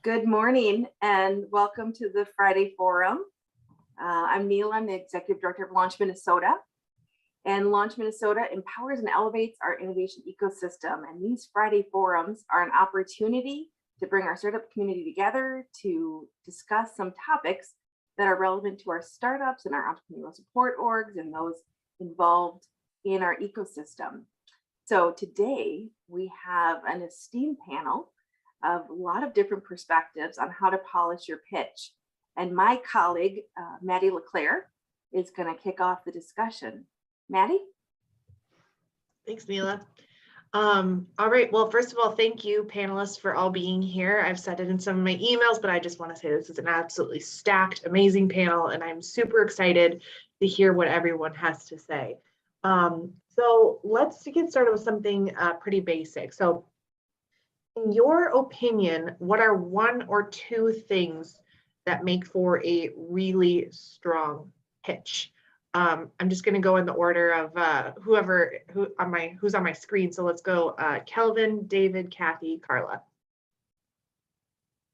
Good morning and welcome to the Friday Forum. I'm Neil, I'm the Executive Director of Launch Minnesota. And Launch Minnesota empowers and elevates our innovation ecosystem. And these Friday Forums are an opportunity to bring our startup community together to discuss some topics that are relevant to our startups and our entrepreneurial support orgs and those involved in our ecosystem. So today we have an esteemed panel of a lot of different perspectives on how to polish your pitch. And my colleague, Maddie LeClaire, is going to kick off the discussion. Maddie? Thanks, Mila. All right, well, first of all, thank you, panelists, for all being here. I've said it in some of my emails, but I just want to say this is an absolutely stacked, amazing panel, and I'm super excited to hear what everyone has to say. So let's get started with something pretty basic. So in your opinion, what are one or two things that make for a really strong pitch? I'm just going to go in the order of who's on my screen. So let's go Kelvin, David, Kathy, Carla.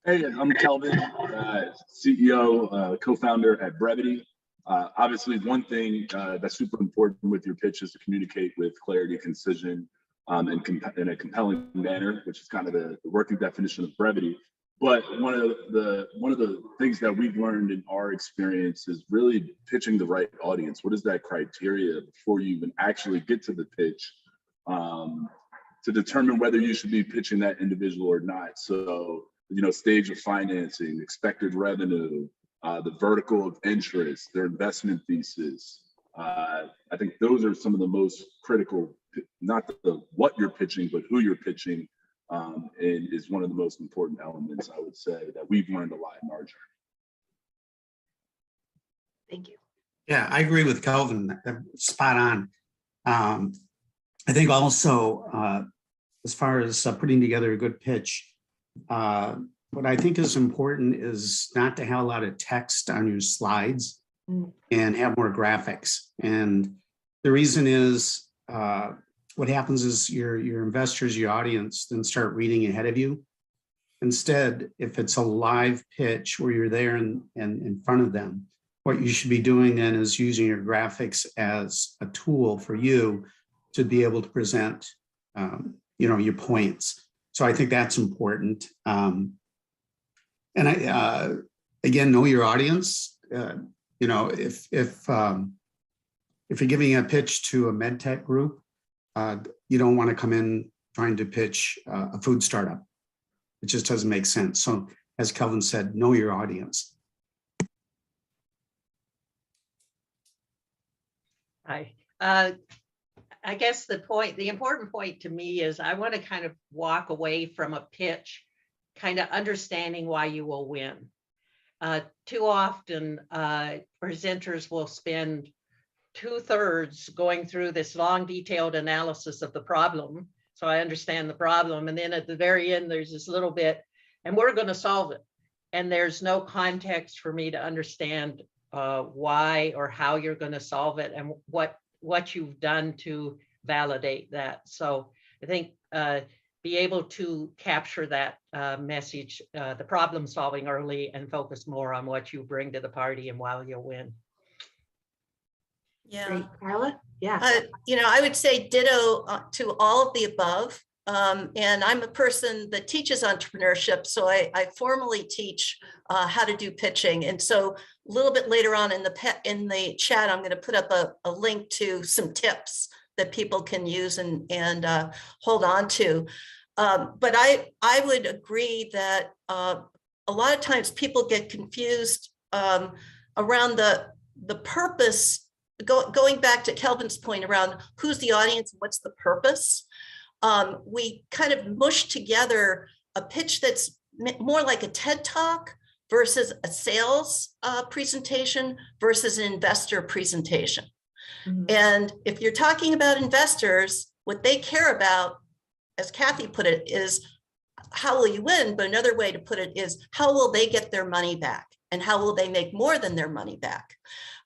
Hey, I'm Kelvin, CEO, co-founder at Brevity. Obviously, one thing that's super important with your pitch is to communicate with clarity, concision, and in a compelling manner, which is kind of the working definition of brevity. But one of the things that we've learned in our experience is really pitching the right audience. What is that criteria before you even actually get to the pitch to determine whether you should be pitching that individual or not? So, stage of financing, expected revenue, the vertical of interest, their investment thesis. I think those are some of the most critical, not what you're pitching, but who you're pitching. And is one of the most important elements, I would say, that we've learned a lot in our journey. Thank you. Yeah, I agree with Kelvin. Spot on. I think also, as far as putting together a good pitch, what I think is important is not to have a lot of text on your slides and have more graphics. And the reason is, what happens is your investors, your audience, then start reading ahead of you. Instead, if it's a live pitch where you're there and in front of them, what you should be doing then is using your graphics as a tool for you to be able to present, your points. So I think that's important. And again, know your audience. If you're giving a pitch to a med tech group, you don't want to come in trying to pitch a food startup. It just doesn't make sense. So as Kelvin said, know your audience. Hi. I guess the important point to me is I want to kind of walk away from a pitch, kind of understanding why you will win. Too often, presenters will spend 2/3 going through this long, detailed analysis of the problem. So I understand the problem. And then at the very end, there's this little bit, and we're going to solve it. And there's no context for me to understand why or how you're going to solve it and what you've done to validate that. So I think be able to capture that message, the problem solving early, and focus more on what you bring to the party and why you'll win. Yeah. Great. Carla? Yeah. I would say ditto to all of the above. And I'm a person that teaches entrepreneurship. So I formally teach how to do pitching. And so a little bit later on in the chat, I'm going to put up a link to some tips that people can use and hold on to. But I would agree that a lot of times people get confused around the purpose. Going back to Kelvin's point around who's the audience, what's the purpose, we kind of mush together a pitch that's more like a TED Talk versus a sales presentation versus an investor presentation. Mm-hmm. And if you're talking about investors, what they care about, as Kathy put it, is how will you win? But another way to put it is how will they get their money back and how will they make more than their money back?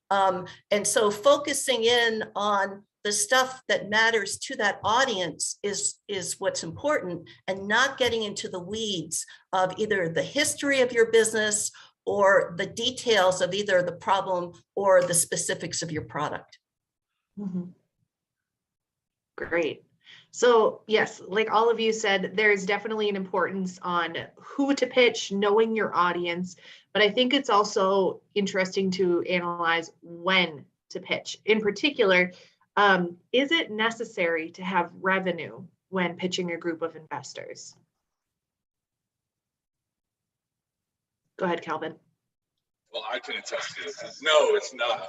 And so focusing in on the stuff that matters to that audience is what's important, and not getting into the weeds of either the history of your business or the details of either the problem or the specifics of your product. Mhm. Great. So yes, like all of you said, there's definitely an importance on who to pitch, knowing your audience, but I think it's also interesting to analyze when to pitch. In particular, is it necessary to have revenue when pitching a group of investors? Go ahead, Calvin. Well, I can attest to this. No, it's not.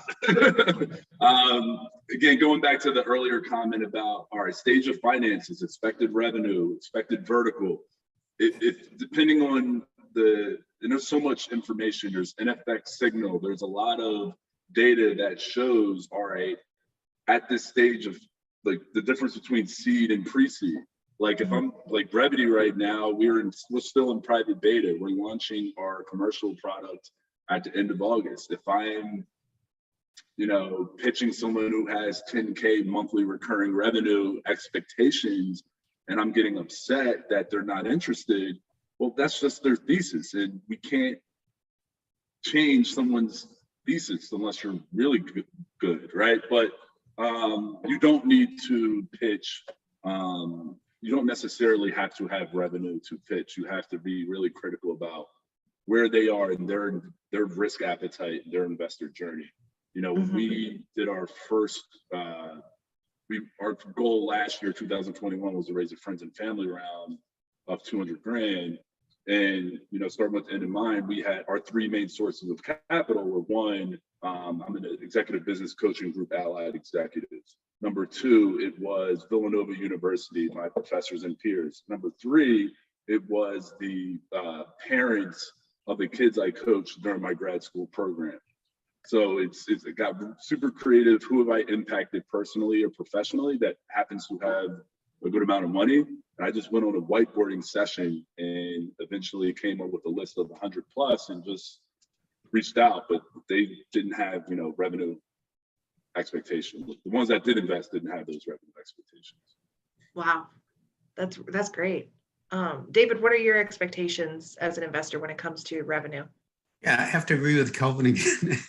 Again, going back to the earlier comment about, all right, stage of finances, expected revenue, expected vertical. Depending on there's so much information, there's NFX signal, there's a lot of data that shows, all right, at this stage of like the difference between seed and pre-seed. Like if I'm like Brevity right now, we're still in private beta. We're launching our commercial product at the end of August. If I'm, pitching someone who has 10K monthly recurring revenue expectations, and I'm getting upset that they're not interested, well, that's just their thesis. And we can't change someone's thesis unless you're really good, right? But you don't need to pitch. You don't necessarily have to have revenue to pitch. You have to be really critical about where they are in their risk appetite, their investor journey. We did our first, our goal last year, 2021, was to raise a friends and family round of 200 grand. And, starting with the end in mind, we had our three main sources of capital were one, I'm in an executive business coaching group, Allied Executives. Number two, it was Villanova University, my professors and peers. Number three, it was the parents of the kids I coached during my grad school program. So it got super creative. Who have I impacted personally or professionally that happens to have a good amount of money? And I just went on a whiteboarding session and eventually came up with a list of 100 plus and just reached out, but they didn't have, revenue expectations. The ones that did invest didn't have those revenue expectations. Wow, that's great. David, what are your expectations as an investor when it comes to revenue? Yeah, I have to agree with Kelvin again.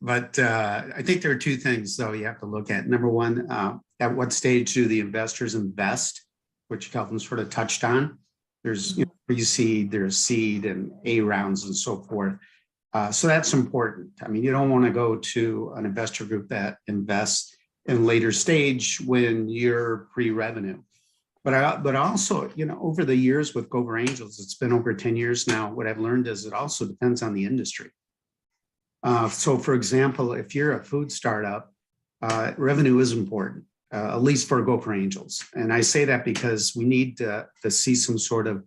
But I think there are two things, though, you have to look at. Number one, at what stage do the investors invest, which Kelvin sort of touched on. There's pre-seed, there's seed and A rounds and so forth. So that's important. I mean, you don't want to go to an investor group that invests in later stage when you're pre-revenue. But also, over the years with Gopher Angels, it's been over 10 years now. What I've learned is it also depends on the industry. So for example, if you're a food startup, revenue is important, at least for Gopher Angels. And I say that because we need to see some sort of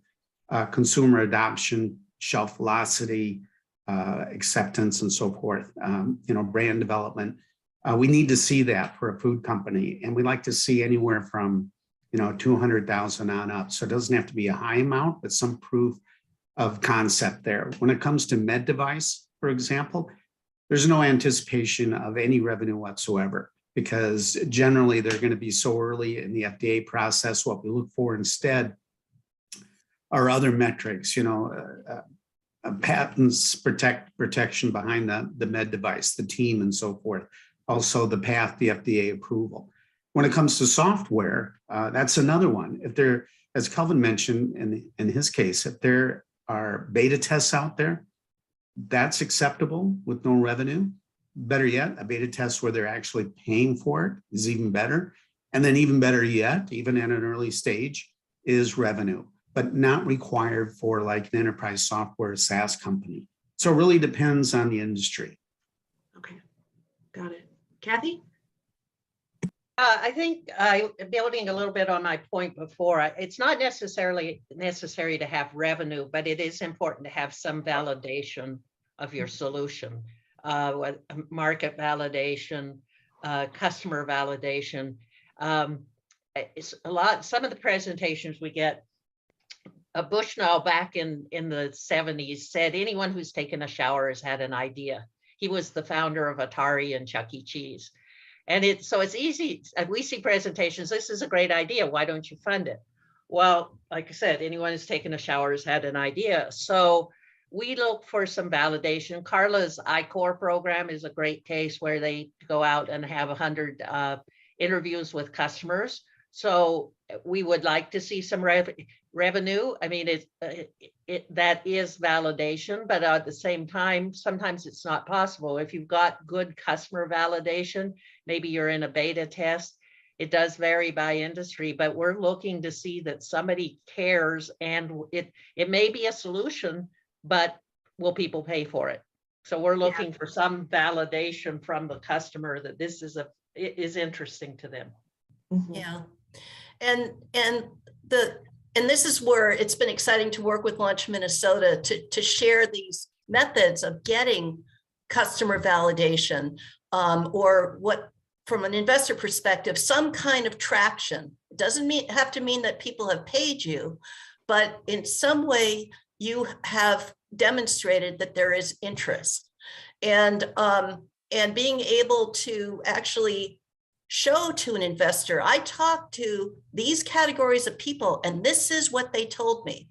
consumer adoption, shelf velocity, acceptance, and so forth, brand development. We need to see that for a food company. And we like to see anywhere from 200,000 on up. So it doesn't have to be a high amount, but some proof of concept there. When it comes to med device, for example, there's no anticipation of any revenue whatsoever, because generally they're going to be so early in the FDA process. What we look for instead are other metrics, patents, protection behind the med device, the team, and so forth. Also the path, the FDA approval. When it comes to software, that's another one. If there, as Kelvin mentioned in his case, if there are beta tests out there, that's acceptable with no revenue. Better yet, a beta test where they're actually paying for it is even better. And then even better yet, even at an early stage, is revenue, but not required for like an enterprise software SaaS company. So it really depends on the industry. Okay, got it. Kathy? I think building a little bit on my point before, it's not necessarily necessary to have revenue, but it is important to have some validation of your solution, market validation, customer validation. It's a lot. Some of the presentations we get, Bushnell back in the 70s said, anyone who's taken a shower has had an idea. He was the founder of Atari and Chuck E. Cheese. And so it's easy. We see presentations. This is a great idea. Why don't you fund it? Well, like I said, anyone who's taken a shower has had an idea. So we look for some validation. Carla's I-Core program is a great case where they go out and have 100 interviews with customers. So we would like to see some revenue. I mean, that is validation, but at the same time, sometimes it's not possible. If you've got good customer validation, maybe you're in a beta test. It does vary by industry, but we're looking to see that somebody cares, and it may be a solution, but will people pay for it? So we're looking for some validation from the customer that this is interesting to them. Mhm. Yeah. And this is where it's been exciting to work with Launch Minnesota to share these methods of getting customer validation, or what, from an investor perspective, some kind of traction. It doesn't have to mean that people have paid you, but in some way you have demonstrated that there is interest, and being able to actually show to an investor, I talked to these categories of people and this is what they told me,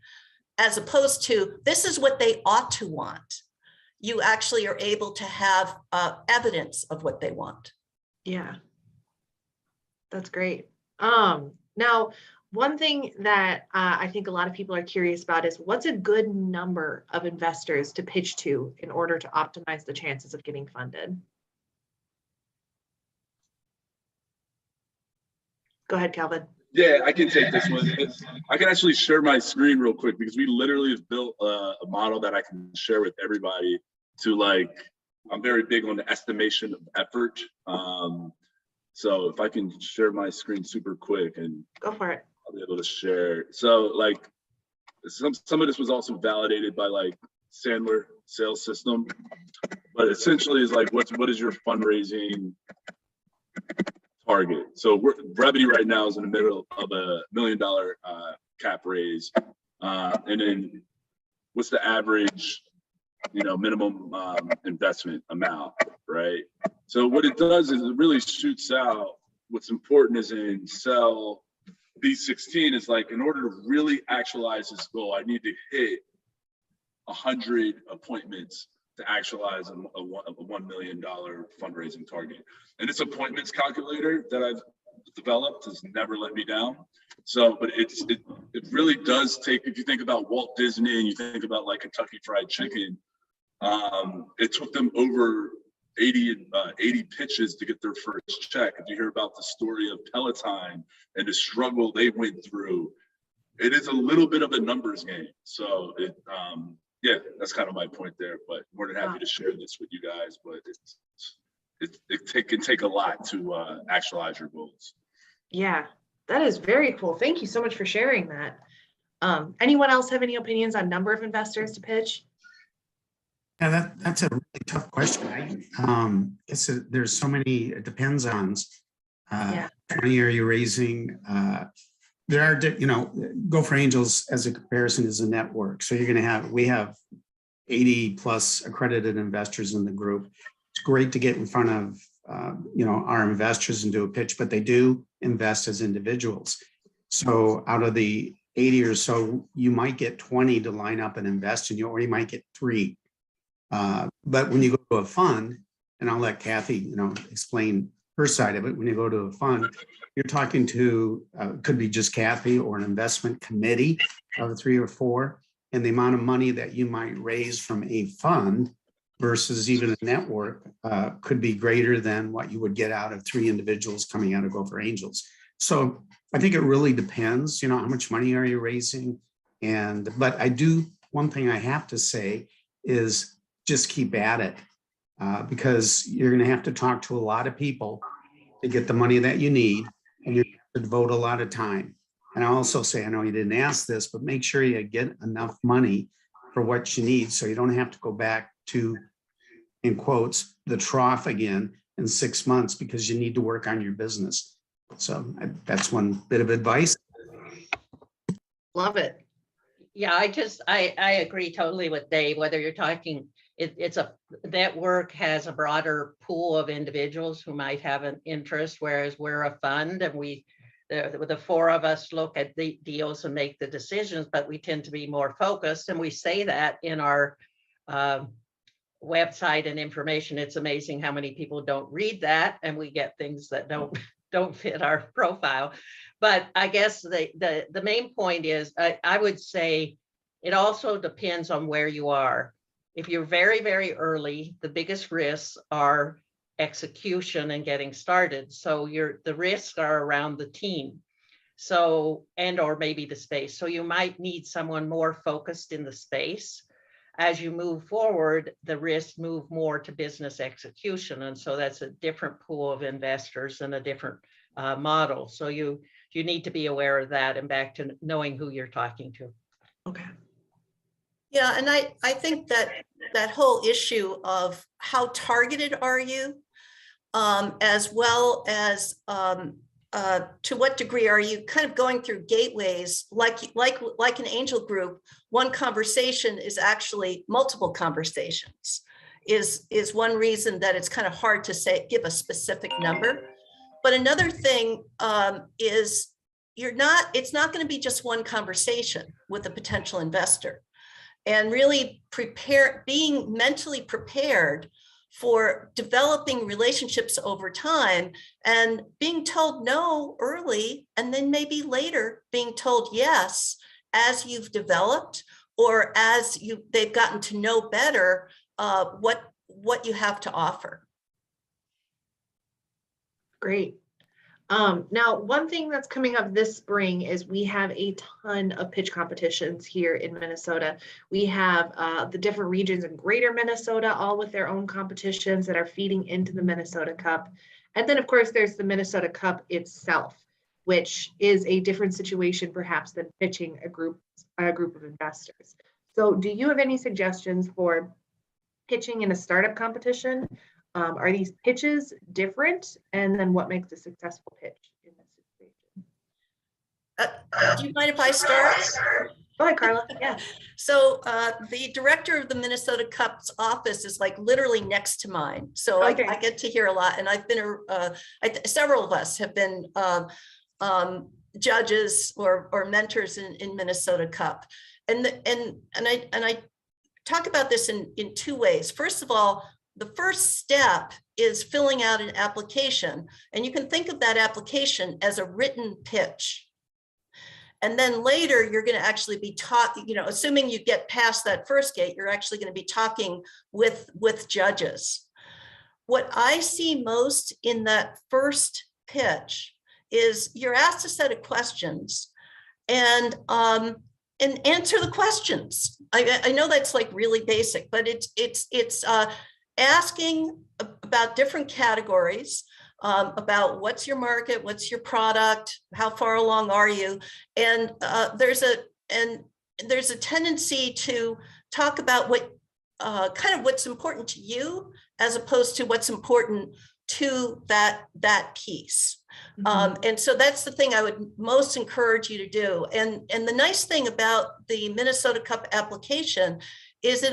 as opposed to this is what they ought to want. You actually are able to have evidence of what they want. Yeah, that's great. Now, one thing that I think a lot of people are curious about is what's a good number of investors to pitch to in order to optimize the chances of getting funded? Go ahead, Calvin. Yeah, I can take this one. I can actually share my screen real quick because we literally have built a model that I can share with everybody to, like, I'm very big on the estimation of effort. So if I can share my screen super quick, and Go for it. I'll be able to share. So like some of this was also validated by like Sandler sales system, but essentially is like, what is your fundraising target? So Brevity right now is in the middle of $1 million cap raise. And then what's the average, minimum investment amount, right? So what it does is it really shoots out. What's important is in cell B16 is like, in order to really actualize this goal, I need to hit 100 appointments to actualize a $1 million fundraising target. And this appointments calculator that I've developed has never let me down. So, but it really does take, if you think about Walt Disney and you think about like Kentucky Fried Chicken, it took them over 80 pitches to get their first check. If you hear about the story of Peloton and the struggle they went through, it is a little bit of a numbers game. So yeah, that's kind of my point there, but more than happy to share this with you guys, but it can take a lot to actualize your goals. Yeah, that is very cool. Thank you so much for sharing that. Anyone else have any opinions on number of investors to pitch? Yeah, that's a really tough question. There's so many, it depends on, how many are you raising? There are, Go for Angels as a comparison is a network. So we have 80 plus accredited investors in the group. It's great to get in front of, our investors and do a pitch, but they do invest as individuals. So out of the 80 or so, you might get 20 to line up and invest in you, or you might get 3. But when you go to a fund, and I'll let Kathy, explain her side of it. When you go to a fund, you're talking to, could be just Kathy or an investment committee of 3 or 4, and the amount of money that you might raise from a fund versus even a network could be greater than what you would get out of 3 individuals coming out of Go for Angels. So I think it really depends, how much money are you raising? But one thing I have to say is just keep at it, because you're going to have to talk to a lot of people to get the money that you need, and you have to devote a lot of time. And I also say, I know you didn't ask this, but make sure you get enough money for what you need, so you don't have to go back to, in quotes, the trough again in 6 months because you need to work on your business. So that's one bit of advice. Love it. Yeah, I agree totally with Dave, whether you're talking, network has a broader pool of individuals who might have an interest, whereas we're a fund and the four of us look at the deals and make the decisions, but we tend to be more focused, and we say that in our website and information. It's amazing how many people don't read that, and we get things that don't fit our profile. But I guess the main point is, I would say it also depends on where you are. If you're very, very early, the biggest risks are execution and getting started. So the risks are around the team. So, or maybe the space. So you might need someone more focused in the space. As you move forward, the risks move more to business execution. And so that's a different pool of investors and a different model. So you need to be aware of that, and back to knowing who you're talking to. Okay. Yeah, and I think that whole issue of how targeted are you, as well as to what degree are you kind of going through gateways, like an angel group. One conversation is actually multiple conversations, is one reason that it's kind of hard to give a specific number. But another thing is it's not going to be just one conversation with a potential investor, and really being mentally prepared for developing relationships over time, and being told no early, and then maybe later being told yes as you've developed, or as they've gotten to know better what you have to offer. Great. Now, one thing that's coming up this spring is we have a ton of pitch competitions here in Minnesota. We have the different regions in greater Minnesota, all with their own competitions that are feeding into the Minnesota Cup. And then, of course, there's the Minnesota Cup itself, which is a different situation perhaps than pitching a group of investors. So do you have any suggestions for pitching in a startup competition? Are these pitches different? And then what makes a successful pitch in this situation? Do you mind if I start? Go ahead, Carla. Yeah. So the director of the Minnesota Cup's office is like literally next to mine. So Okay. I get to hear a lot. And I've been, several of us have been judges or mentors in Minnesota Cup. And I talk about this in two ways. First of all, the first step is filling out an application, and you can think of that application as a written pitch. And then later you're going to actually be assuming you get past that first gate, you're actually going to be talking with judges. What I see most in that first pitch is you're asked a set of questions, and answer the questions. I know that's like really basic, but it's asking about different categories, about what's your market, what's your product, how far along are you, and there's a tendency to talk about what's important to you, as opposed to what's important to that piece. Mm-hmm. And so that's the thing I would most encourage you to do. And the nice thing about the Minnesota Cup application is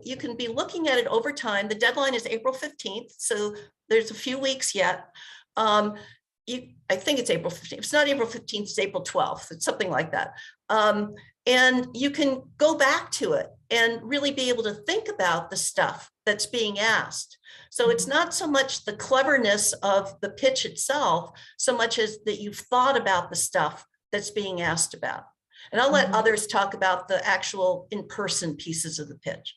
you can be looking at it over time. The deadline is April 15th. So there's a few weeks yet. I think it's April 15th. It's not April 15th, it's April 12th. It's something like that. And you can go back to it and really be able to think about the stuff that's being asked. So it's not so much the cleverness of the pitch itself, so much as that you've thought about the stuff that's being asked about. And I'll let others talk about the actual in-person pieces of the pitch.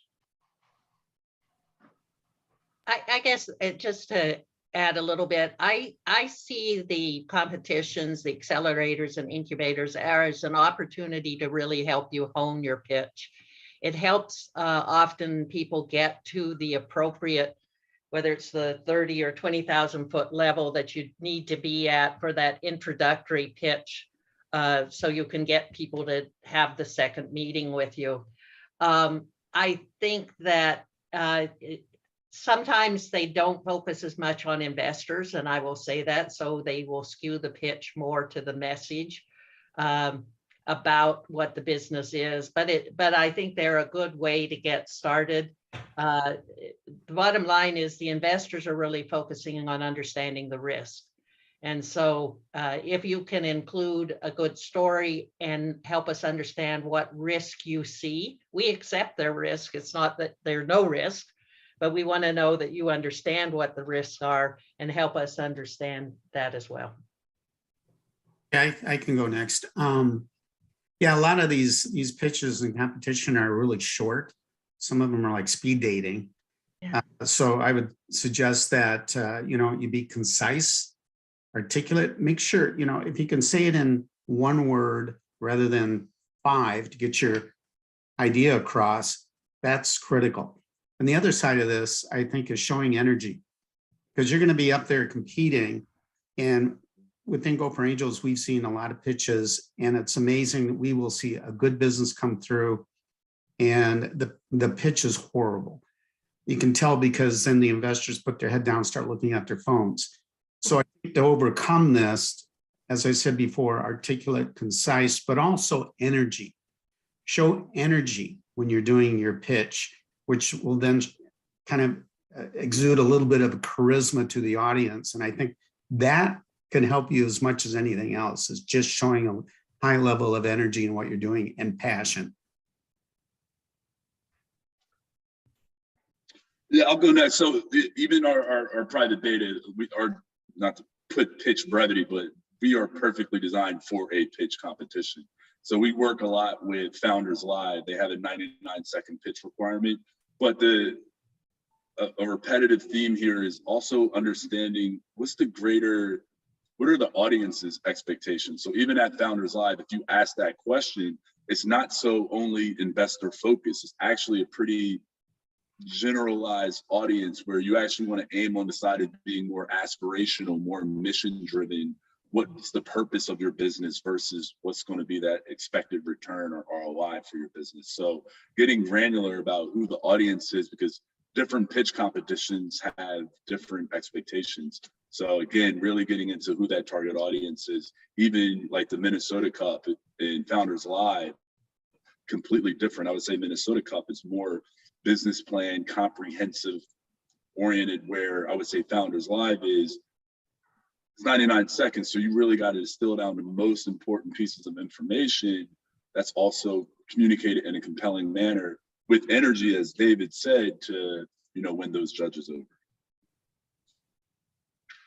I guess just to add a little bit, I see the competitions, the accelerators and incubators as an opportunity to really help you hone your pitch. It helps often people get to the appropriate, whether it's the 30 or 20,000 foot level that you need to be at for that introductory pitch. So you can get people to have the second meeting with you. I think that sometimes they don't focus as much on investors, and I will say that, so they will skew the pitch more to the message. about what the business is, but I think they're a good way to get started. The bottom line is the investors are really focusing on understanding the risk. And so if you can include a good story and help us understand what risk you see, we accept their risk. It's not that there's no risk, but we want to know that you understand what the risks are and help us understand that as well. Yeah, I can go next. Yeah, a lot of these pitches in competition are really short. Some of them are like speed dating. Yeah. So I would suggest that, you be concise, articulate, make sure, if you can say it in one word rather than 5 to get your idea across, that's critical. And the other side of this, I think, is showing energy, because you're going to be up there competing. And within Go for Angels, we've seen a lot of pitches, and it's amazing. We will see a good business come through and the pitch is horrible. You can tell because then the investors put their head down, start looking at their phones. So I think to overcome this, as I said before, articulate, concise, but also energy. Show energy when you're doing your pitch, which will then kind of exude a little bit of charisma to the audience. And I think that can help you as much as anything else, is just showing a high level of energy in what you're doing and passion. Yeah, I'll go next. So even our private beta, we are, not to put pitch brevity, but we are perfectly designed for a pitch competition. So we work a lot with Founders Live. They have a 99-second pitch requirement, but a repetitive theme here is also understanding what are the audience's expectations. So even at Founders Live, if you ask that question, it's not so only investor focused. It's actually a pretty generalized audience where you actually want to aim on the side of being more aspirational, more mission driven. What's the purpose of your business versus what's going to be that expected return or ROI for your business? So getting granular about who the audience is, because different pitch competitions have different expectations. So again, really getting into who that target audience is. Even like the Minnesota Cup in Founders Live, completely different. I would say Minnesota Cup is more business plan, comprehensive oriented, where I would say Founders Live is 99 seconds. So you really got to distill down the most important pieces of information that's also communicated in a compelling manner with energy, as David said, to, win those judges over.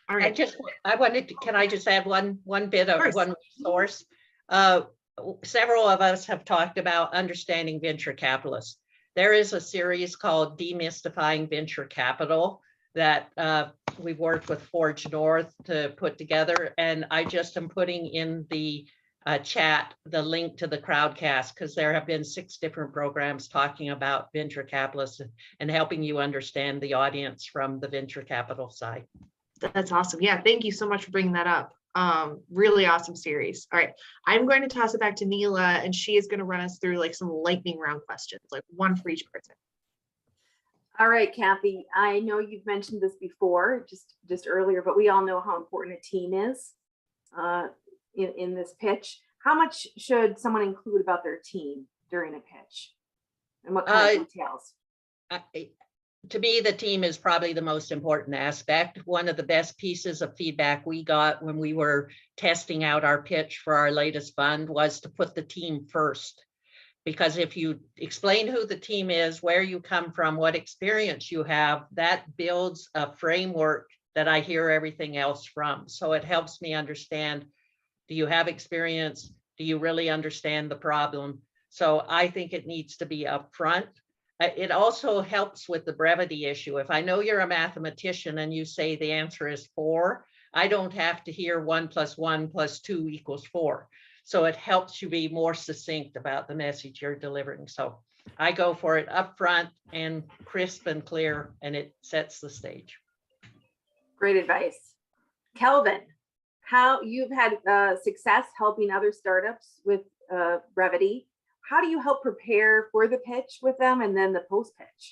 All right. Can I just add one bit of course. one resource? Several of us have talked about understanding venture capitalists. There is a series called Demystifying Venture Capital that we've worked with Forge North to put together. And I just am putting in the chat the link to the Crowdcast, because there have been 6 different programs talking about venture capitalists and helping you understand the audience from the venture capital side. That's awesome. Yeah, thank you so much for bringing that up. Really awesome series. All right, I'm going to toss it back to Neela, and she is going to run us through like some lightning round questions, like one for each person. All right, Kathy, I know you've mentioned this before, just earlier, but we all know how important a team is in this pitch. How much should someone include about their team during a pitch, and what kind of details? To me, the team is probably the most important aspect. One of the best pieces of feedback we got when we were testing out our pitch for our latest fund was to put the team first. Because if you explain who the team is, where you come from, what experience you have, that builds a framework that I hear everything else from. So it helps me understand, do you have experience? Do you really understand the problem? So I think it needs to be upfront. It also helps with the brevity issue. If I know you're a mathematician and you say the answer is 4, I don't have to hear 1 + 1 + 2 = 4. So it helps you be more succinct about the message you're delivering. So I go for it up front and crisp and clear, and it sets the stage. Great advice. Kelvin, how you've had success helping other startups with brevity. How do you help prepare for the pitch with them and then the post pitch?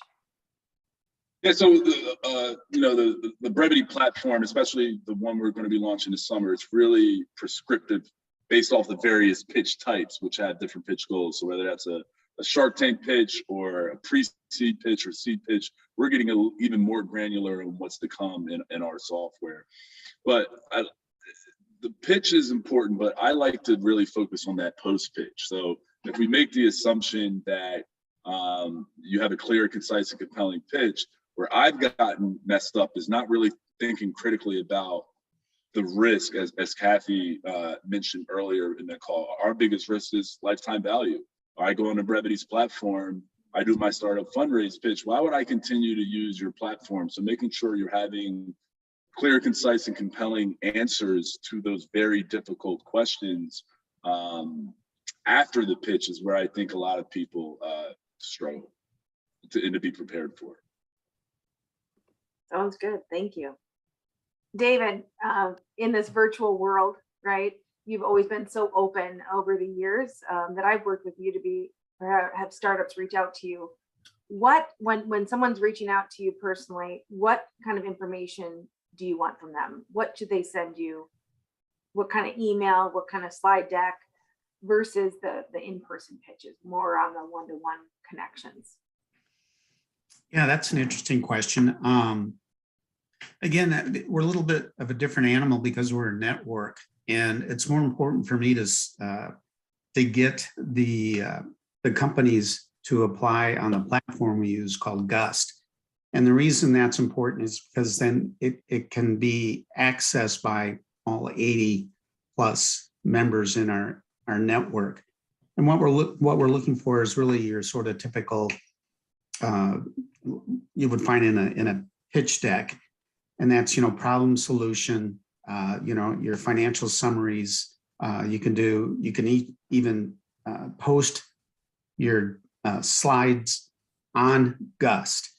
Yeah, so the brevity platform, especially the one we're going to be launching this summer, it's really prescriptive based off the various pitch types, which have different pitch goals. So whether that's a Shark Tank pitch or a pre-seed pitch or seed pitch, we're getting even more granular in what's to come in our software. But the pitch is important, but I like to really focus on that post pitch. So if we make the assumption that you have a clear, concise, and compelling pitch, where I've gotten messed up is not really thinking critically about the risk, as Kathy mentioned earlier in the call. Our biggest risk is lifetime value. I go on to Brevity's platform, I do my startup fundraise pitch. Why would I continue to use your platform? So making sure you're having clear, concise, and compelling answers to those very difficult questions after the pitch is where I think a lot of people struggle to be prepared for. Sounds good. Thank you. David, in this virtual world, right? You've always been so open over the years that I've worked with you to be, or have startups reach out to you. When someone's reaching out to you personally, what kind of information do you want from them? What should they send you? What kind of email, what kind of slide deck versus the in-person pitches, more on the one-to-one connections? Yeah, that's an interesting question. Again, we're a little bit of a different animal because we're a network, and it's more important for me to get the companies to apply on the platform we use called Gust. And the reason that's important is because then it can be accessed by all 80 plus members in our network. And what we're looking for is really your sort of typical you would find in a pitch deck, and that's problem solution, your financial summaries. You can even post your slides on Gust.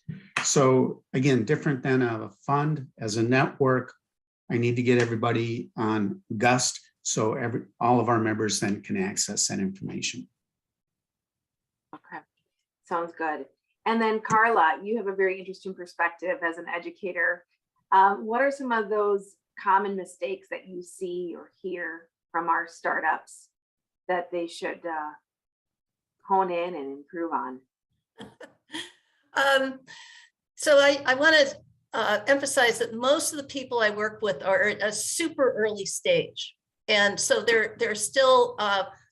So again, different than a fund. As a network, I need to get everybody on Gust so all of our members then can access that information. Okay, sounds good. And then Carla, you have a very interesting perspective as an educator. What are some of those common mistakes that you see or hear from our startups that they should hone in and improve on? So I want to emphasize that most of the people I work with are at a super early stage. And so they're still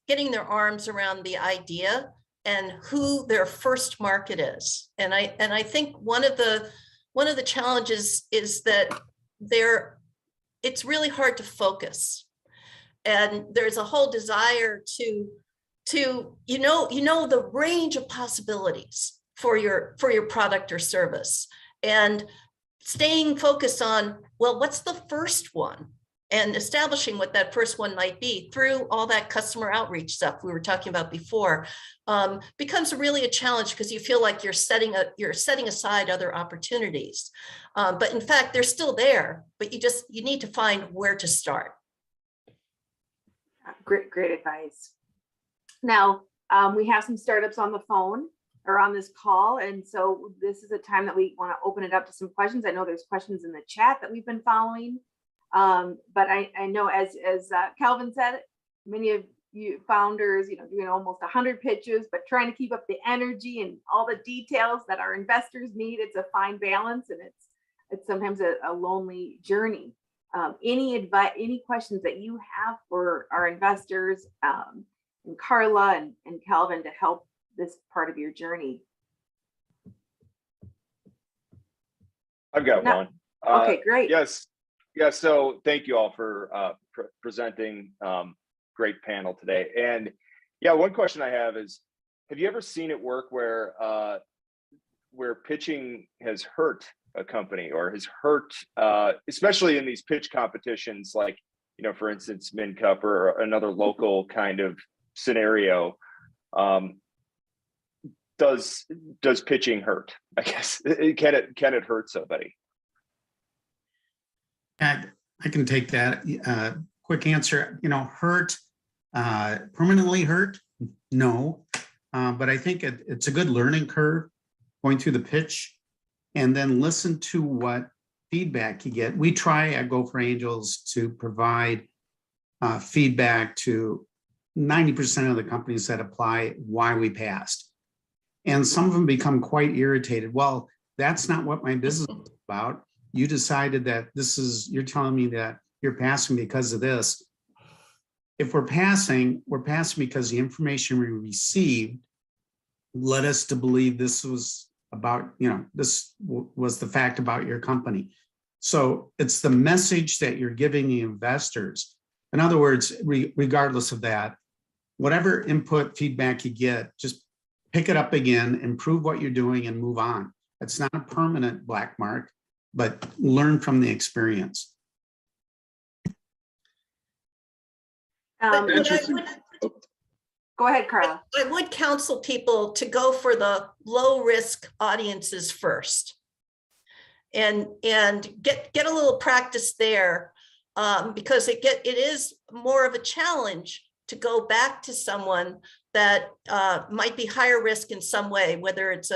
getting their arms around the idea and who their first market is. And I think one of the challenges is that it's really hard to focus. And there's a whole desire to the range of possibilities for your product or service, and staying focused on, well, what's the first one, and establishing what that first one might be through all that customer outreach stuff we were talking about before becomes really a challenge, because you feel like you're setting aside other opportunities, but in fact they're still there, but you need to find where to start. Great advice. Now, we have some startups on the phone or on this call, and so this is a time that we want to open it up to some questions. I know there's questions in the chat that we've been following, but I know as Calvin said, many of you founders, doing almost 100 pitches, but trying to keep up the energy and all the details that our investors need. It's a fine balance, and it's sometimes a lonely journey. Any advice, any questions that you have for our investors, and Carla and Calvin, to help this part of your journey? I've got one. Okay, great. Yes. Yeah. So thank you all for presenting. Great panel today. And yeah, one question I have is, have you ever seen it work where pitching has hurt a company, or has hurt, especially in these pitch competitions, like, for instance, MinCup or another local kind of scenario? Does pitching hurt? I guess can it hurt somebody? I can take that. Quick answer. Hurt, permanently hurt? No, but I think it's a good learning curve going through the pitch, and then listen to what feedback you get. We try at Go for Angels to provide feedback to 90% of the companies that apply why we passed. And some of them become quite irritated. Well, that's not what my business is about. You decided that you're telling me that you're passing because of this. If we're passing because the information we received led us to believe this was about, this was the fact about your company. So it's the message that you're giving the investors. In other words, regardless of that, whatever input feedback you get, just pick it up again, improve what you're doing and move on. It's not a permanent black mark, but learn from the experience. But Interesting. Go ahead, Carla. I would counsel people to go for the low risk audiences first. And get a little practice there, because it is more of a challenge to go back to someone that might be higher risk in some way, whether it's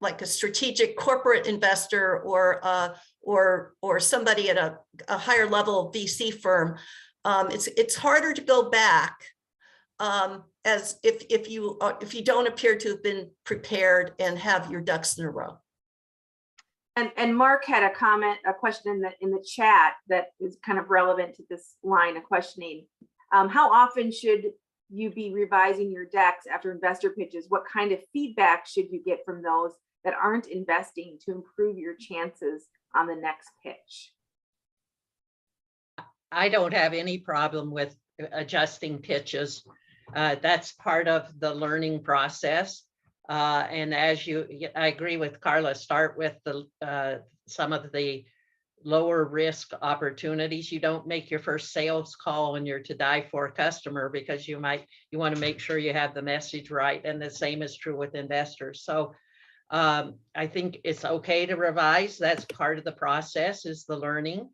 like a strategic corporate investor or somebody at a higher level VC firm. It's harder to go back as if you don't appear to have been prepared and have your ducks in a row. And Mark had a question in the chat that is kind of relevant to this line of questioning. How often should you be revising your decks after investor pitches? What kind of feedback should you get from those that aren't investing to improve your chances on the next pitch? I don't have any problem with adjusting pitches. That's part of the learning process. And I agree with Carla, start with some of the lower risk opportunities. You don't make your first sales call when you're to die for a customer, because you want to make sure you have the message right. And the same is true with investors. So I think it's okay to revise. That's part of the process, is the learning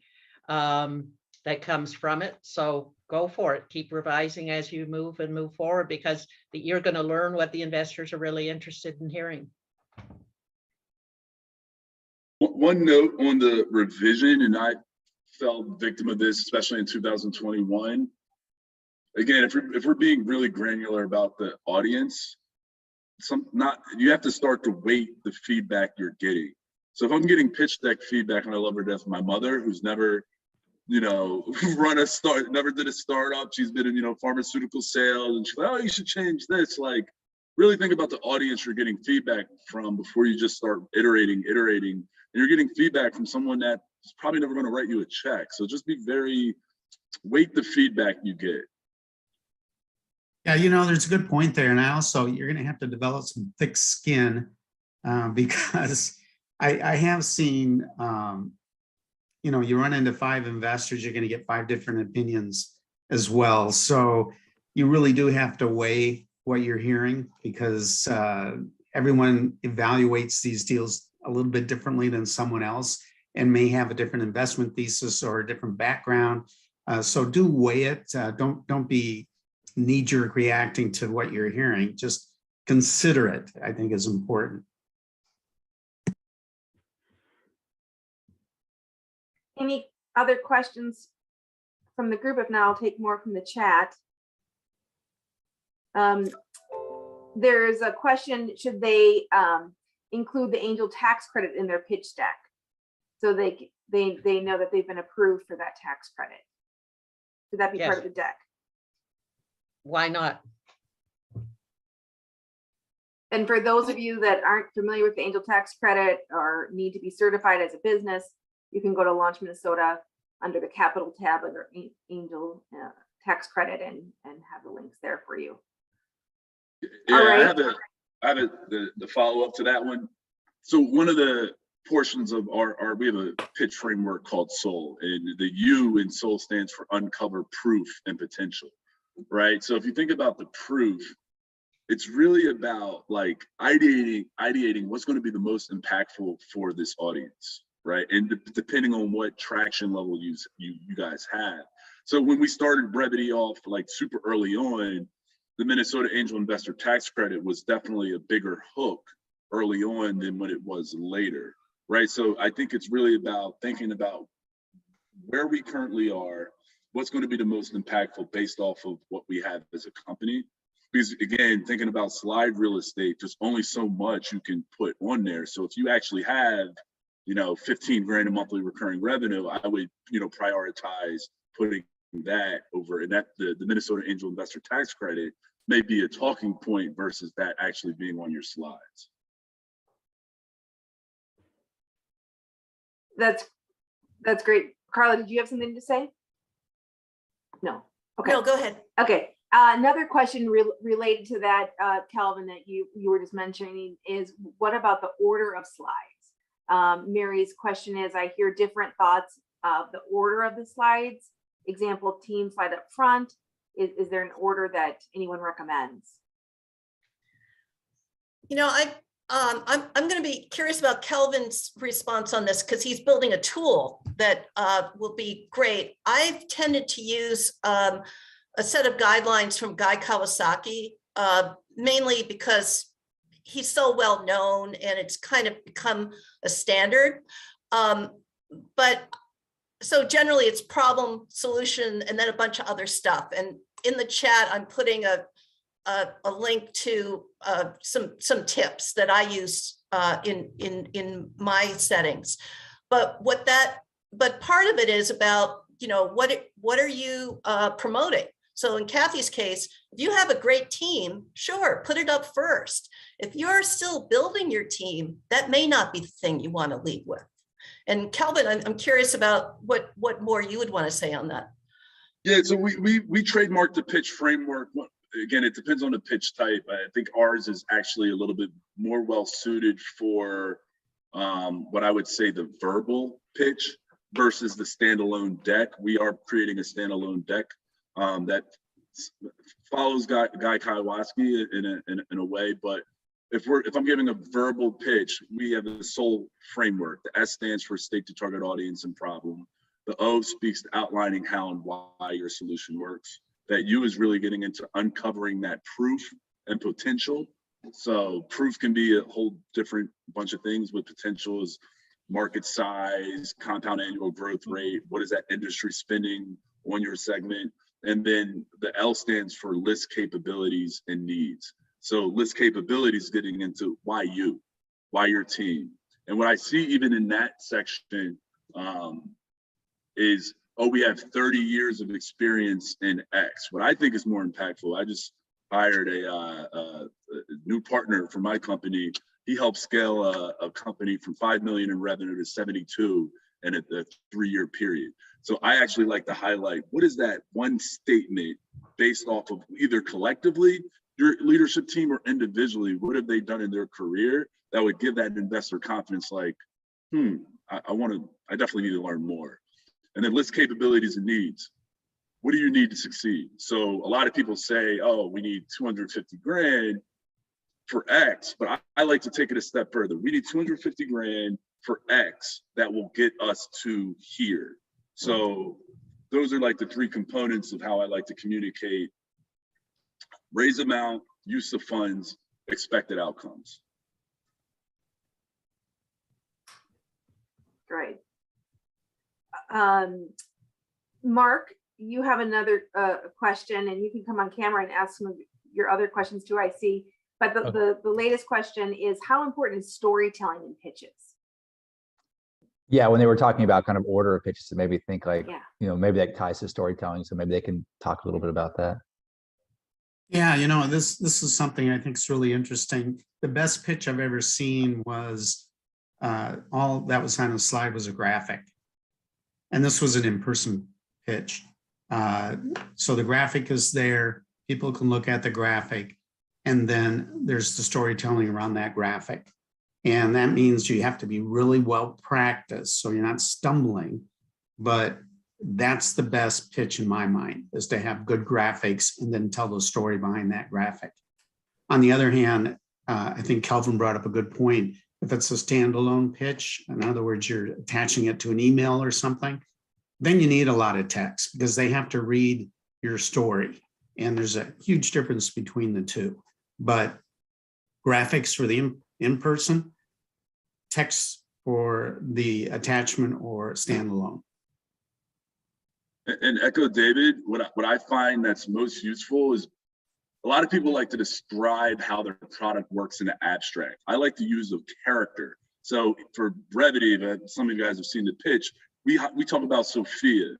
that comes from it. So go for it. Keep revising as you move forward, because you're going to learn what the investors are really interested in hearing. One note on the revision, and I fell victim of this, especially in 2021. Again, if we're being really granular about the audience, you have to start to weight the feedback you're getting. So if I'm getting pitch deck feedback, and I love her to death, my mother, who's never never did a startup. She's been in, pharmaceutical sales, and she's like, oh, you should change this. Like, really think about the audience you're getting feedback from before you just start iterating. And you're getting feedback from someone that's probably never going to write you a check. So just weight the feedback you get. Yeah, there's a good point there. And you're going to have to develop some thick skin because I have seen, you run into 5 investors, you're going to get 5 different opinions as well. So you really do have to weigh what you're hearing, because everyone evaluates these deals a little bit differently than someone else and may have a different investment thesis or a different background. So do weigh it. Don't be knee-jerk reacting to what you're hearing. Just consider it, I think, is important. Any other questions from the group? If not, I'll take more from the chat. There's a question, should they include the angel tax credit in their pitch deck so they know that they've been approved for that tax credit? Should that be part of the deck? Why not? And for those of you that aren't familiar with the angel tax credit or need to be certified as a business, you can go to Launch Minnesota under the capital tab under angel tax credit and have the links there for you. Yeah, All right. I have the follow-up to that one. So one of the portions of we have a pitch framework called SOUL, and the U in SOUL stands for uncover, proof, and potential, right? So if you think about the proof, it's really about like ideating what's going to be the most impactful for this audience, right? And depending on what traction level you guys have. So when we started Brevity off like super early on, the Minnesota Angel Investor Tax Credit was definitely a bigger hook early on than when it was later, right? So I think it's really about thinking about where we currently are, what's going to be the most impactful based off of what we have as a company. Because again, thinking about slide real estate, there's only so much you can put on there. So if you actually have, 15 grand a monthly recurring revenue, I would, prioritize putting that over, and that the Minnesota Angel Investor Tax Credit may be a talking point versus that actually being on your slides. That's great. Carla, did you have something to say? No. Okay. No, go ahead. Okay. Another question related to that, Calvin, that you were just mentioning is, what about the order of slides? Mary's question is, I hear different thoughts of the order of the slides. Example, team slide up front. Is there an order that anyone recommends? I'm going to be curious about Kelvin's response on this because he's building a tool that will be great. I've tended to use a set of guidelines from Guy Kawasaki, mainly because he's so well known and it's kind of become a standard. But so generally it's problem, solution, and then a bunch of other stuff. And in the chat, I'm putting a link to some tips that I use in my settings. But part of it is about, what are you promoting? So in Kathy's case, if you have a great team, sure, put it up first. If you're still building your team, that may not be the thing you want to lead with. And Kelvin, I'm curious about what more you would want to say on that. Yeah, so we trademarked the pitch framework. Again, it depends on the pitch type. I think ours is actually a little bit more well suited for what I would say the verbal pitch versus the standalone deck. We are creating a standalone deck that follows Guy Kawasaki in a way, but if I'm giving a verbal pitch, we have a SOUL framework. The S stands for stake to target audience and problem. The O speaks to outlining how and why your solution works. That U is really getting into uncovering that proof and potential. So proof can be a whole different bunch of things, with potential is market size, compound annual growth rate, what is that industry spending on your segment? And then the L stands for list capabilities and needs. So list capabilities getting into why you, why your team. And what I see even in that section is, oh, we have 30 years of experience in X. What I think is more impactful, I just hired a new partner for my company. He helped scale a company from 5 million in revenue to 72 in a 3-year period. So I actually like to highlight, what is that one statement based off of either collectively, your leadership team, or individually, what have they done in their career that would give that investor confidence, like, I definitely need to learn more. And then list capabilities and needs. What do you need to succeed? So a lot of people say, oh, we need 250 grand for X, but I like to take it a step further. We need 250 grand for X that will get us to here. So those are like the 3 components of how I like to communicate: raise amount, use of funds, expected outcomes. Great. Mark, you have another question, and you can come on camera and ask some of your other questions too, I see. But the latest question is, how important is storytelling in pitches? Yeah, when they were talking about kind of order of pitches, it made me think like, Yeah. Maybe that ties to storytelling. So maybe they can talk a little bit about that. Yeah, this is something I think is really interesting. The best pitch I've ever seen was all that was on a slide was a graphic. And this was an in-person pitch. So the graphic is there, people can look at the graphic, and then there's the storytelling around that graphic. And that means you have to be really well practiced, so you're not stumbling. But that's the best pitch in my mind, is to have good graphics and then tell the story behind that graphic. On the other hand, I think Kelvin brought up a good point. If it's a standalone pitch, in other words, you're attaching it to an email or something, then you need a lot of text because they have to read your story. And there's a huge difference between the two. But graphics for the in-person, text for the attachment or standalone. And echo David, what I find that's most useful is a lot of people like to describe how their product works in the abstract. I like to use a character. So for brevity, that some of you guys have seen the pitch, we talk about Sophia.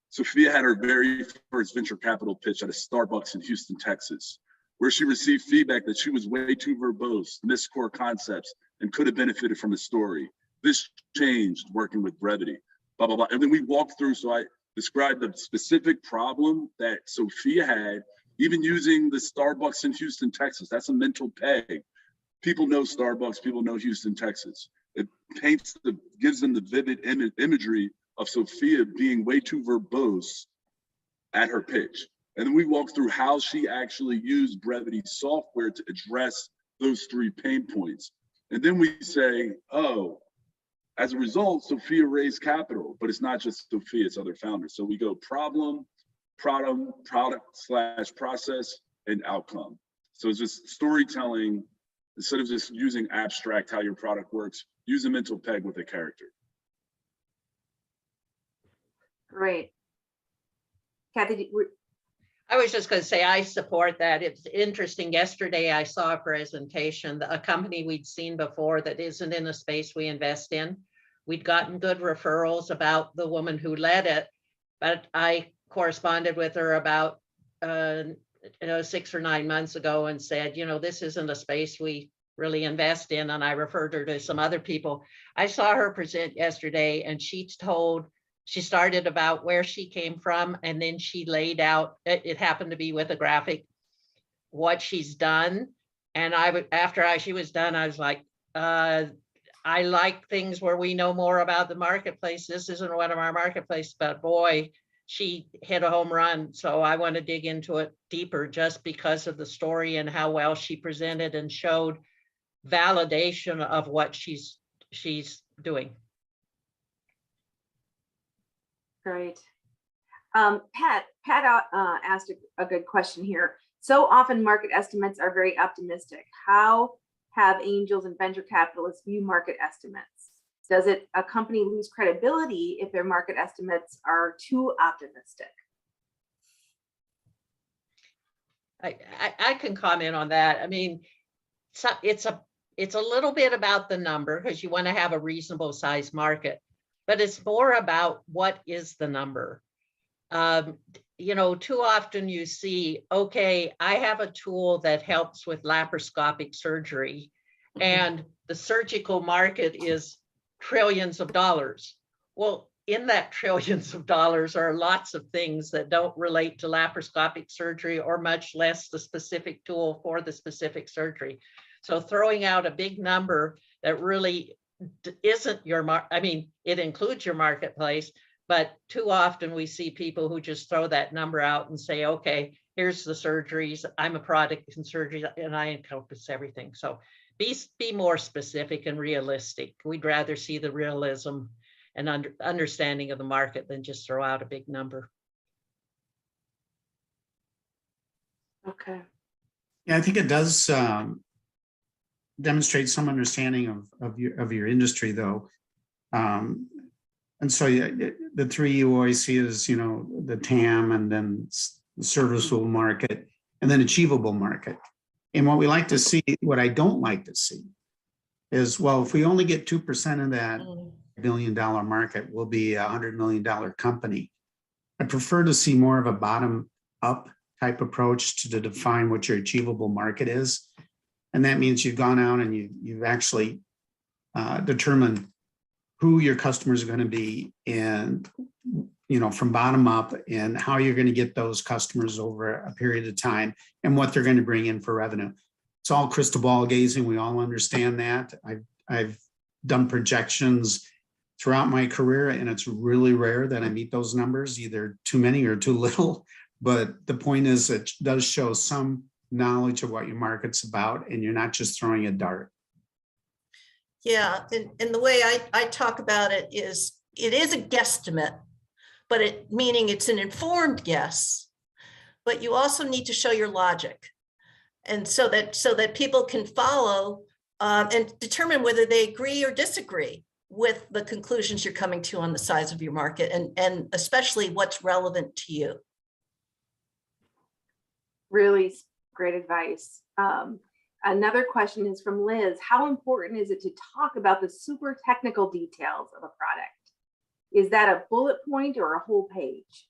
Sophia had her very first venture capital pitch at a Starbucks in Houston, Texas, where she received feedback that she was way too verbose, missed core concepts, and could have benefited from a story. This changed working with brevity, blah, blah, blah. And then we walked through, so I described the specific problem that Sophia had, even using the Starbucks in Houston, Texas. That's a mental peg. People know Starbucks, people know Houston, Texas. It gives them the vivid imagery of Sophia being way too verbose at her pitch. And then we walked through how she actually used brevity software to address those 3 pain points. And then we say, oh, as a result, Sophia raised capital, but it's not just Sophia, it's other founders. So we go problem, product/process, and outcome. So it's just storytelling. Instead of just using abstract how your product works, use a mental peg with a character. Great. Kathy, I was just going to say, I support that. It's interesting. Yesterday, I saw a presentation, a company we'd seen before that isn't in a space we invest in. We'd gotten good referrals about the woman who led it, but I corresponded with her about 6 or 9 months ago and said, this isn't a space we really invest in. And I referred her to some other people. I saw her present yesterday, and she started about where she came from, and then she laid out, it happened to be with a graphic, what she's done. And after she was done, I was like, I like things where we know more about the marketplace. This isn't one of our marketplaces, but boy, she hit a home run. So I want to dig into it deeper just because of the story and how well she presented and showed validation of what she's doing. great. Pat asked a good question here. So often market estimates are very optimistic. How have angels and venture capitalists view market estimates? Does a company lose credibility if their market estimates are too optimistic? I can comment on that. I mean, it's a little bit about the number because you want to have a reasonable size market, but it's more about what is the number. Too often you see, okay, I have a tool that helps with laparoscopic surgery, and the surgical market is trillions of dollars. Well, in that trillions of dollars are lots of things that don't relate to laparoscopic surgery, or much less the specific tool for the specific surgery. So throwing out a big number that really isn't it includes your marketplace, but too often we see people who just throw that number out and say, okay, here's the surgeries. I'm a product in surgery and I encompass everything. So be more specific and realistic. We'd rather see the realism and understanding of the market than just throw out a big number. Okay. Yeah, I think it does demonstrate some understanding of your industry, though. And so the 3 you always see is, the TAM, and then the serviceable market, and then achievable market. And what I don't like to see is, well, if we only get 2% of that $1 billion market, we'll be a $100 million company. I prefer to see more of a bottom up type approach to define what your achievable market is. And that means you've gone out and you've actually determined who your customers are going to be, and from bottom up, and how you're going to get those customers over a period of time, and what they're going to bring in for revenue. It's all crystal ball gazing. We all understand that. I've done projections throughout my career, and it's really rare that I meet those numbers, either too many or too little. But the point is, it does show some knowledge of what your market's about, and you're not just throwing a dart. Yeah, and the way I talk about it is a guesstimate, but meaning it's an informed guess, but you also need to show your logic. And so that people can follow and determine whether they agree or disagree with the conclusions you're coming to on the size of your market and especially what's relevant to you. Really great advice. Another question is from Liz. How important is it to talk about the super technical details of a product? Is that a bullet point or a whole page?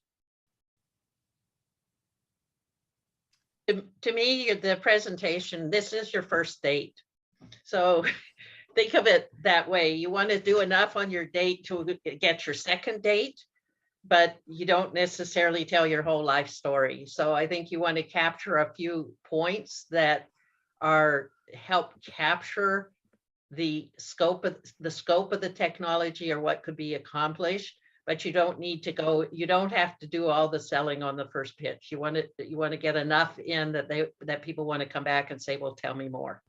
To me, the presentation, this is your first date. So think of it that way. You want to do enough on your date to get your second date, but you don't necessarily tell your whole life story. So I think you want to capture a few points that help capture the scope of the technology or what could be accomplished, but you don't have to do all the selling on the first pitch. You want to get enough in that people want to come back and say, well, tell me more.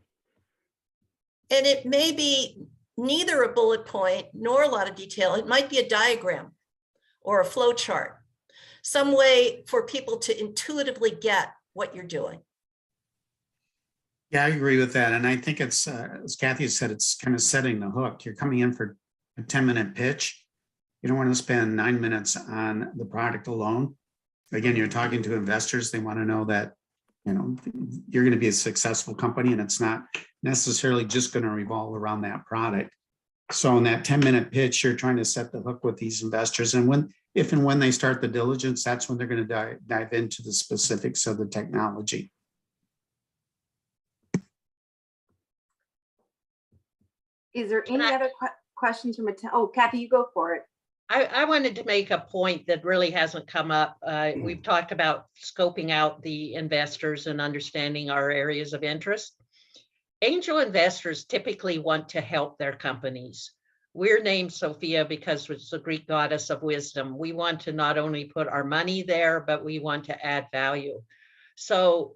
And it may be neither a bullet point nor a lot of detail. It might be a diagram or a flow chart, some way for people to intuitively get what you're doing. Yeah, I agree with that. And I think it's, as Kathy said, it's kind of setting the hook. You're coming in for a 10-minute pitch. You don't want to spend 9 minutes on the product alone. Again, you're talking to investors. They want to know that, you're going to be a successful company and it's not necessarily just going to revolve around that product. So in that 10-minute pitch, you're trying to set the hook with these investors. And if and when they start the diligence, that's when they're going to dive into the specifics of the technology. Is there any other questions from oh, Kathy, you go for it. I wanted to make a point that really hasn't come up. We've talked about scoping out the investors and understanding our areas of interest. Angel investors typically want to help their companies. We're named Sophia because it's the Greek goddess of wisdom. We want to not only put our money there, but we want to add value. So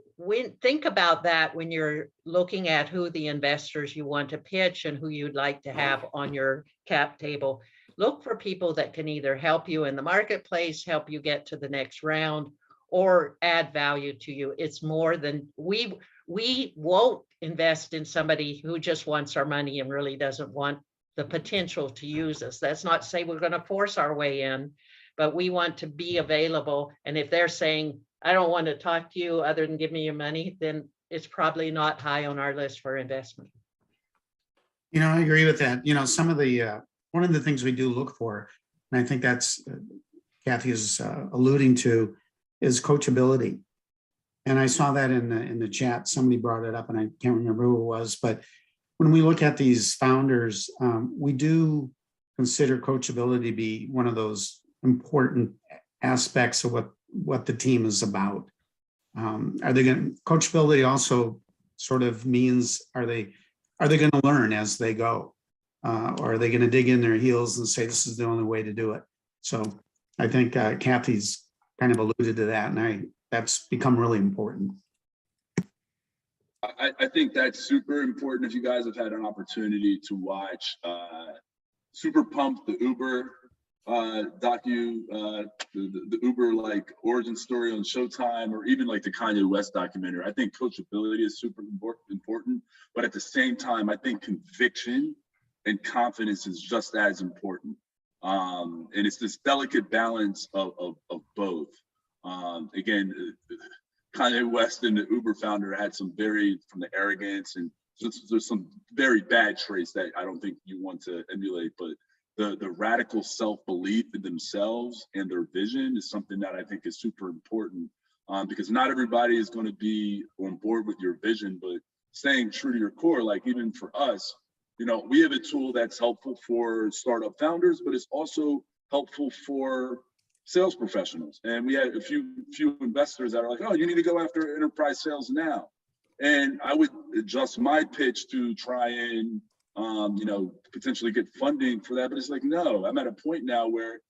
think about that when you're looking at who the investors you want to pitch and who you'd like to have on your cap table. Look for people that can either help you in the marketplace, help you get to the next round, or add value to you. It's more than we won't invest in somebody who just wants our money and really doesn't want the potential to use us. That's not to say we're going to force our way in, but we want to be available. And if they're saying, I don't want to talk to you other than give me your money, then it's probably not high on our list for investment. I agree with that. Some of the, one of the things we do look for, and I think that's Kathy is alluding to, is coachability. And I saw that in the chat, somebody brought it up and I can't remember who it was, but when we look at these founders, we do consider coachability to be one of those important aspects of what the team is about. Coachability also sort of means, are they going to learn as they go? Or are they going to dig in their heels and say, this is the only way to do it? So I think Kathy's kind of alluded to that, and that's become really important. I think that's super important. If you guys have had an opportunity to watch Super Pumped, the Uber the Uber like origin story on Showtime, or even like the Kanye West documentary, I think coachability is super important. But at the same time, I think conviction and confidence is just as important. And it's this delicate balance of both. Again, Kanye West and the Uber founder had some from the arrogance, and there's some very bad traits that I don't think you want to emulate, but the radical self-belief in themselves and their vision is something that I think is super important, because not everybody is going to be on board with your vision, but staying true to your core. Like even for us, we have a tool that's helpful for startup founders, but it's also helpful for sales professionals. And we had a few investors that are like, oh, you need to go after enterprise sales now. And I would adjust my pitch to try and, potentially get funding for that. But it's like, no, I'm at a point now where,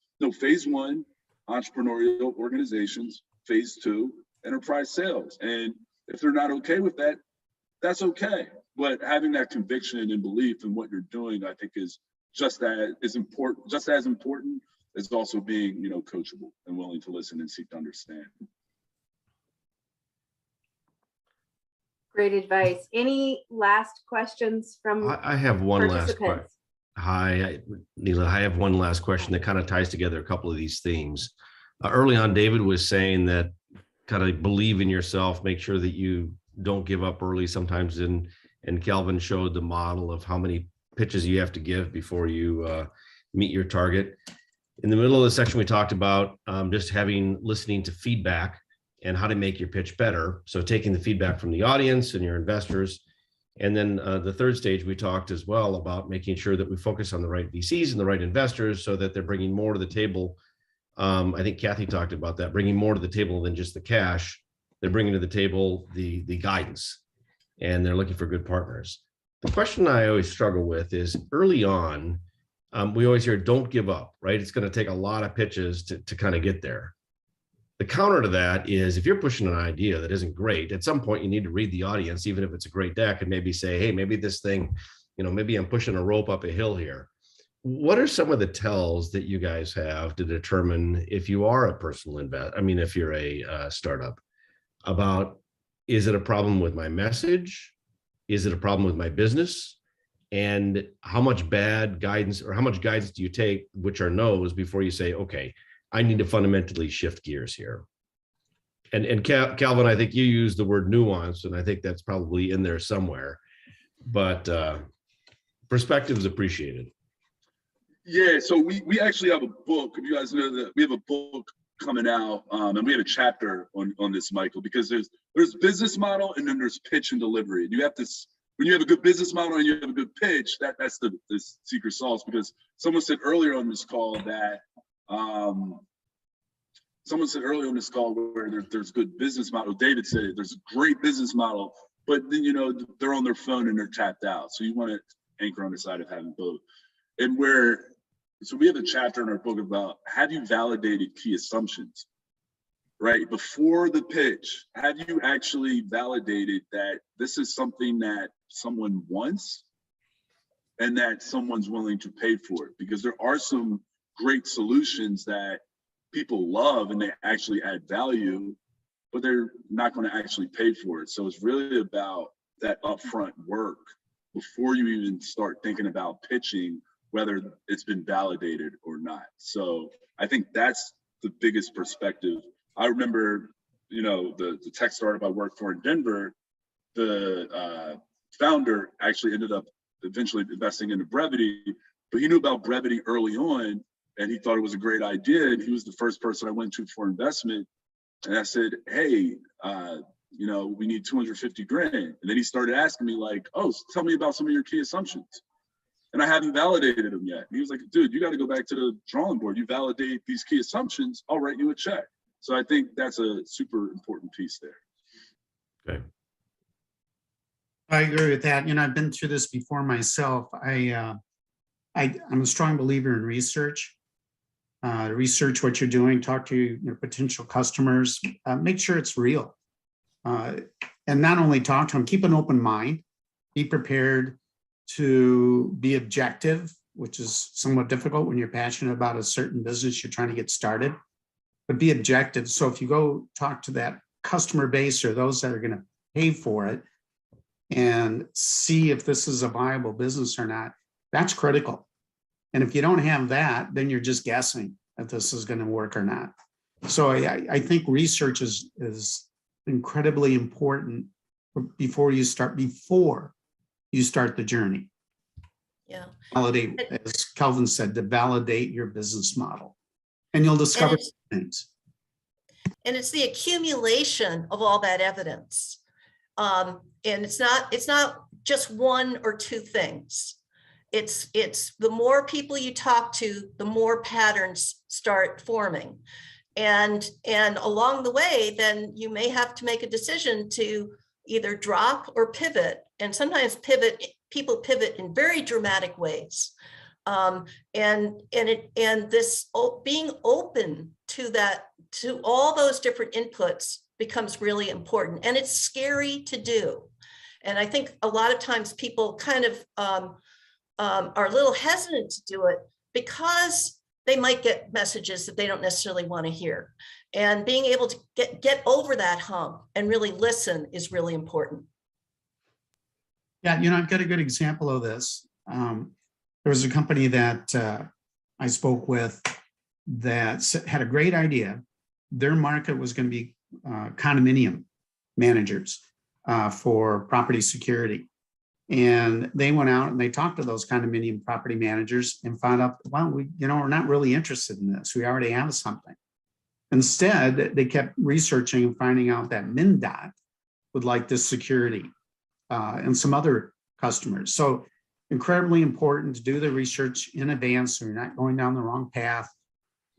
phase 1, entrepreneurial organizations, phase 2, enterprise sales. And if they're not okay with that, that's okay. But having that conviction and belief in what you're doing, I think is just as important as also being, coachable and willing to listen and seek to understand. Great advice. Any last questions from I have one last question. participants? Hi, Neela. I have one last question that kind of ties together a couple of these themes. Early on, David was saying that kind of believe in yourself, make sure that you don't give up early sometimes. And Calvin showed the model of how many pitches you have to give before you meet your target. In the middle of the section, we talked about just listening to feedback and how to make your pitch better. So taking the feedback from the audience and your investors. And then the third stage, we talked as well about making sure that we focus on the right VCs and the right investors so that they're bringing more to the table. I think Kathy talked about that, bringing more to the table than just the cash. They're bringing to the table the guidance, and they're looking for good partners. The question I always struggle with is early on, we always hear, don't give up, right? It's going to take a lot of pitches to kind of get there. The counter to that is if you're pushing an idea that isn't great, at some point you need to read the audience, even if it's a great deck, and maybe say, hey, maybe this thing, maybe I'm pushing a rope up a hill here. What are some of the tells that you guys have to determine if you are a personal if you're a startup, about, is it a problem with my message? Is it a problem with my business? And how much bad guidance or how much guidance do you take, which are no's, before you say, okay, I need to fundamentally shift gears here? And Calvin, I think you used the word nuance, and I think that's probably in there somewhere, but perspective is appreciated. Yeah, so we actually have a book. If you guys know that we have a book coming out, and we have a chapter on this, Michael, because there's business model and then there's pitch and delivery. And you have to, when you have a good business model and you have a good pitch, that's the secret sauce. Because someone said earlier on this call that where there's good business model. David said it, there's a great business model, but then they're on their phone and they're tapped out. So you want to anchor on the side of having both. And so we have a chapter in our book about, have you validated key assumptions, right? Before the pitch, have you actually validated that this is something that someone wants and that someone's willing to pay for it? Because there are some great solutions that people love and they actually add value, but they're not going to actually pay for it. So it's really about that upfront work before you even start thinking about pitching, whether it's been validated or not. So I think that's the biggest perspective. I remember, the tech startup I worked for in Denver, the founder actually ended up eventually investing into Brevity, but he knew about Brevity early on and he thought it was a great idea. And he was the first person I went to for investment. And I said, hey, we need 250 grand. And then he started asking me like, oh, tell me about some of your key assumptions. And I haven't validated them yet. And he was like, dude, you got to go back to the drawing board. You validate these key assumptions, I'll write you a check. So I think that's a super important piece there. Okay. I agree with that. I've been through this before myself. I'm a strong believer in research. Research what you're doing, talk to your potential customers, make sure it's real. And not only talk to them, keep an open mind, be prepared to be objective, which is somewhat difficult when you're passionate about a certain business you're trying to get started, but be objective. So if you go talk to that customer base or those that are going to pay for it and see if this is a viable business or not, that's critical. And if you don't have that, then you're just guessing if this is going to work or not. So I think research is incredibly important before you start the journey. Yeah. Validate, as Kelvin said, to validate your business model, and you'll discover things. And it's the accumulation of all that evidence. And it's not just one or two things. It's the more people you talk to, the more patterns start forming. And along the way, then you may have to make a decision to either drop or pivot. And sometimes people pivot in very dramatic ways. And this being open to that, to all those different inputs becomes really important. And it's scary to do. And I think a lot of times people kind of are a little hesitant to do it because they might get messages that they don't necessarily want to hear. And being able to get over that hump and really listen is really important. Yeah, I've got a good example of this. there was a company that I spoke with that had a great idea. Their market was going to be condominium managers for property security. And they went out and they talked to those condominium property managers and found out, well, we're not really interested in this. We already have something. Instead, they kept researching and finding out that MnDOT would like this security and some other customers. So incredibly important to do the research in advance so you're not going down the wrong path,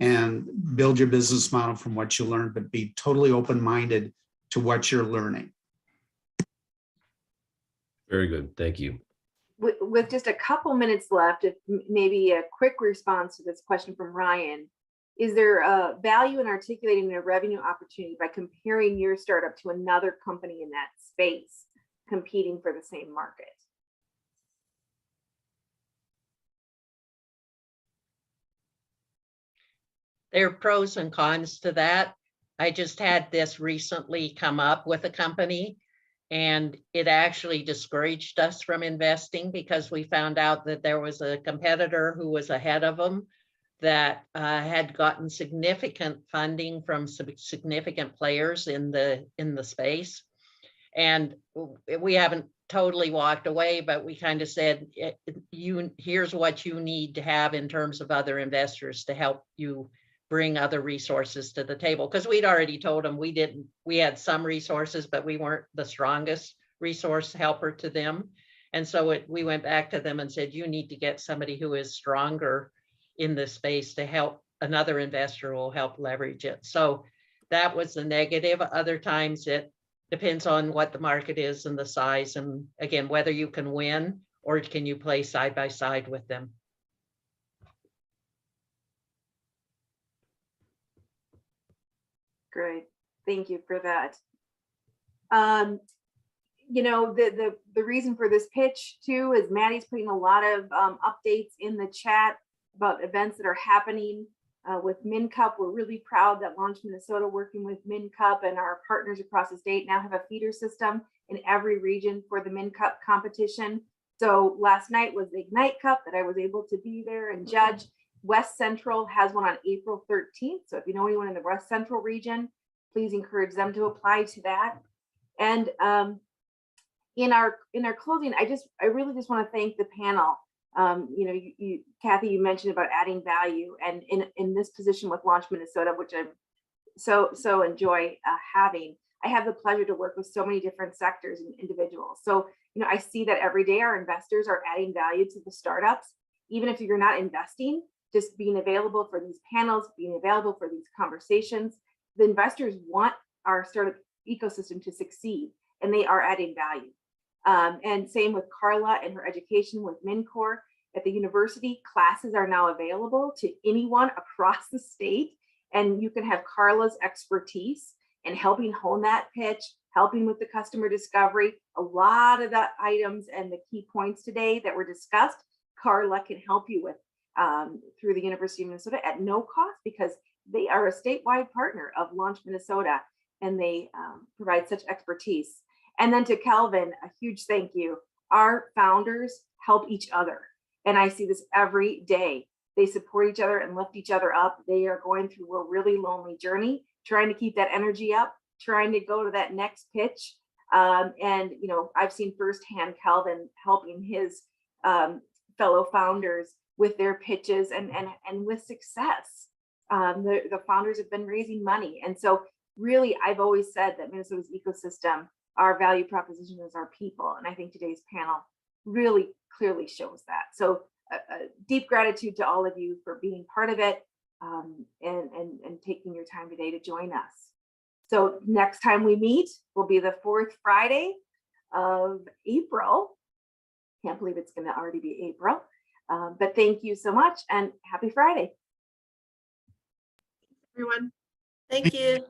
and build your business model from what you learn, but be totally open-minded to what you're learning. Very good. Thank you. With just a couple minutes left, if maybe a quick response to this question from Ryan, is there a value in articulating a revenue opportunity by comparing your startup to another company in that space competing for the same market? There are pros and cons to that. I just had this recently come up with a company, and it actually discouraged us from investing because we found out that there was a competitor who was ahead of them that had gotten significant funding from some significant players in the space. And we haven't totally walked away, but we kind of said, here's what you need to have in terms of other investors to help you bring other resources to the table. Because we'd already told them we had some resources, but we weren't the strongest resource helper to them. And so we went back to them and said, you need to get somebody who is stronger in this space to help. Another investor will help leverage it. So that was the negative. Other times it depends on what the market is and the size. And again, whether you can win or can you play side by side with them. Great, thank you for that. You know, the reason for this pitch too is Maddie's putting a lot of updates in the chat about events that are happening with MnCUP. We're really proud that Launch Minnesota, working with MnCUP and our partners across the state, now have a feeder system in every region for the MnCUP competition. So last night was the Ignite Cup that I was able to be there and judge. West Central has one on April 13th. So if you know anyone in the West Central region, please encourage them to apply to that. And in our closing, I really just want to thank the panel. You know, Kathy, you mentioned about adding value, and in this position with Launch Minnesota, which I'm so enjoy having, I have the pleasure to work with so many different sectors and individuals. So, you know, I see that every day our investors are adding value to the startups, even if you're not investing. Just being available for these panels, being available for these conversations. The investors want our startup ecosystem to succeed, and they are adding value. And same with Carla and her education with MnCore at the university. Classes are now available to anyone across the state, and you can have Carla's expertise in helping hone that pitch, helping with the customer discovery. A lot of the items and the key points today that were discussed, Carla can help you with through the University of Minnesota at no cost, because they are a statewide partner of Launch Minnesota, and they provide such expertise. And then to Calvin, a huge thank you. Our founders help each other, and I see this every day. They support each other and lift each other up. They are going through a really lonely journey, trying to keep that energy up, trying to go to that next pitch. And you know, I've seen firsthand Calvin helping his fellow founders with their pitches and with success. The founders have been raising money. And so really, I've always said that Minnesota's ecosystem, our value proposition is our people. And I think today's panel really clearly shows that. So a deep gratitude to all of you for being part of it and taking your time today to join us. So next time we meet will be the 4th Friday of April. Can't believe it's going to already be April. But thank you so much, and happy Friday. Everyone. Thank you.